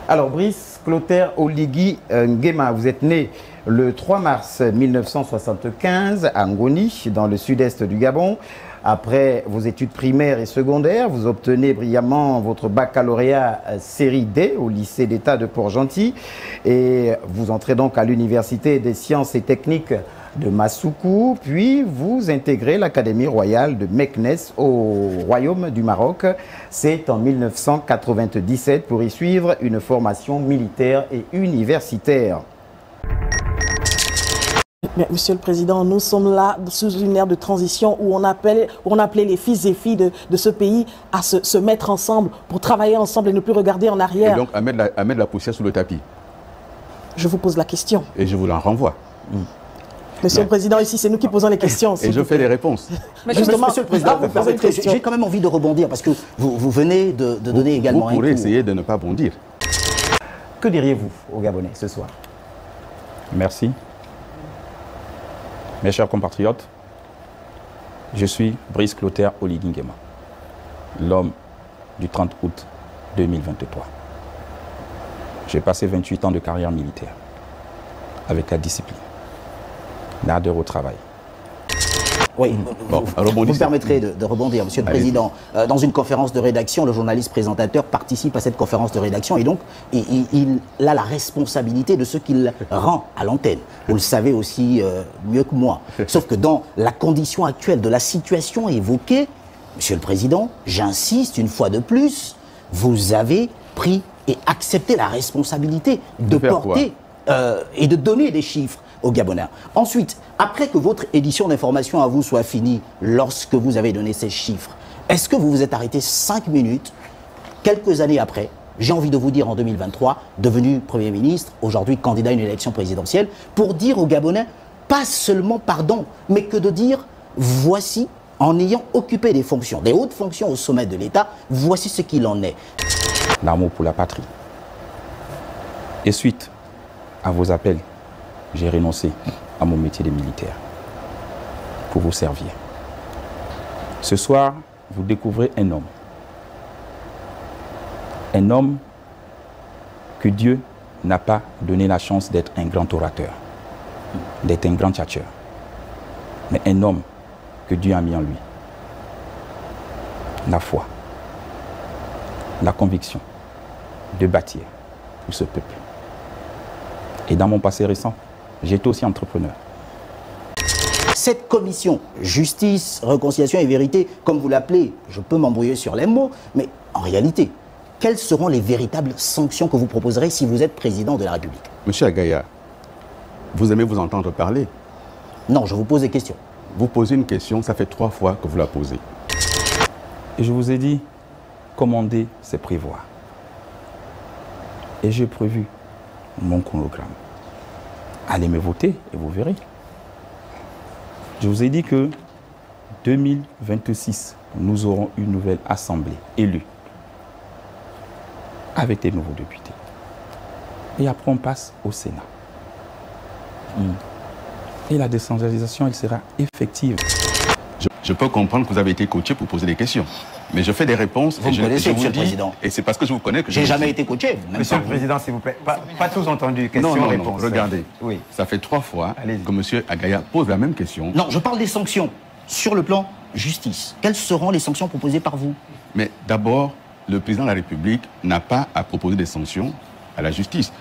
Alors, Brice Clotaire Oligui Nguema, vous êtes né le 3 mars 1975 à Ngoni, dans le sud-est du Gabon. Après vos études primaires et secondaires, vous obtenez brillamment votre baccalauréat série D au lycée d'État de Port-Gentil et vous entrez donc à l'Université des sciences et techniques de Massoukou, puis vous intégrez l'Académie royale de Meknes au Royaume du Maroc. C'est en 1997 pour y suivre une formation militaire et universitaire. Mais, Monsieur le Président, nous sommes là sous une ère de transition où on appelait les fils et filles de ce pays à se mettre ensemble pour travailler ensemble et ne plus regarder en arrière. Et donc à mettre la poussière sous le tapis. Je vous pose la question. Et je vous la renvoie. Monsieur le Président, ici, c'est nous qui posons les questions. Et je fais les réponses. Justement, Monsieur le Président, j'ai quand même envie de rebondir parce que vous venez de donner également un Vous pourrez cours. essayer de ne pas bondir. Que diriez-vous aux Gabonais ce soir? Merci. Mes chers compatriotes, je suis Brice Clotaire Oligui Nguema, l'homme du 30 août 2023. J'ai passé 28 ans de carrière militaire avec la discipline, l'ardeur au travail. Oui, vous me permettrez de rebondir, Monsieur le Président. Dans une conférence de rédaction, le journaliste présentateur participe à cette conférence de rédaction et donc il a la responsabilité de ce qu'il rend à l'antenne. Vous le savez aussi mieux que moi. Sauf que dans la condition actuelle de la situation évoquée, Monsieur le Président, j'insiste une fois de plus, vous avez pris et accepté la responsabilité de porter et de donner des chiffres aux Gabonais. Ensuite, après que votre édition d'information à vous soit finie, lorsque vous avez donné ces chiffres, est-ce que vous vous êtes arrêté 5 minutes, quelques années après, j'ai envie de vous dire en 2023, devenu Premier ministre, aujourd'hui candidat à une élection présidentielle, pour dire aux Gabonais, pas seulement pardon, mais que de dire, voici, en ayant occupé des fonctions, des hautes fonctions au sommet de l'État, voici ce qu'il en est. L'amour pour la patrie. Et suite à vos appels, j'ai renoncé à mon métier de militaire pour vous servir. Ce soir, vous découvrez un homme. Un homme que Dieu n'a pas donné la chance d'être un grand orateur, d'être un grand tchatcheur, mais un homme que Dieu a mis en lui. La foi, la conviction de bâtir pour ce peuple. Et dans mon passé récent, j'étais aussi entrepreneur. Cette commission, justice, réconciliation et vérité, comme vous l'appelez, je peux m'embrouiller sur les mots, mais en réalité, quelles seront les véritables sanctions que vous proposerez si vous êtes président de la République? Monsieur Agaya, vous aimez vous entendre parler? Non, je vous pose des questions. Vous posez une question, ça fait 3 fois que vous la posez. Et je vous ai dit, commander, c'est prévoir. Et j'ai prévu mon chronogramme. Allez me voter et vous verrez. Je vous ai dit que 2026, nous aurons une nouvelle assemblée élue avec des nouveaux députés. Et après, on passe au Sénat. Et la décentralisation, elle sera effective. Je peux comprendre que vous avez été coaché pour poser des questions. Mais je fais des réponses Vous me connaissez, Monsieur le Président. Et c'est parce que je vous connais que je J'ai jamais été coaché. Monsieur le Président, s'il vous plaît, pas tous entendu. Question-réponse. Non, regardez. Oui. Ça fait 3 fois que Monsieur Agaya pose la même question. Non, je parle des sanctions. Sur le plan justice, quelles seront les sanctions proposées par vous? Mais d'abord, le président de la République n'a pas à proposer des sanctions à la justice.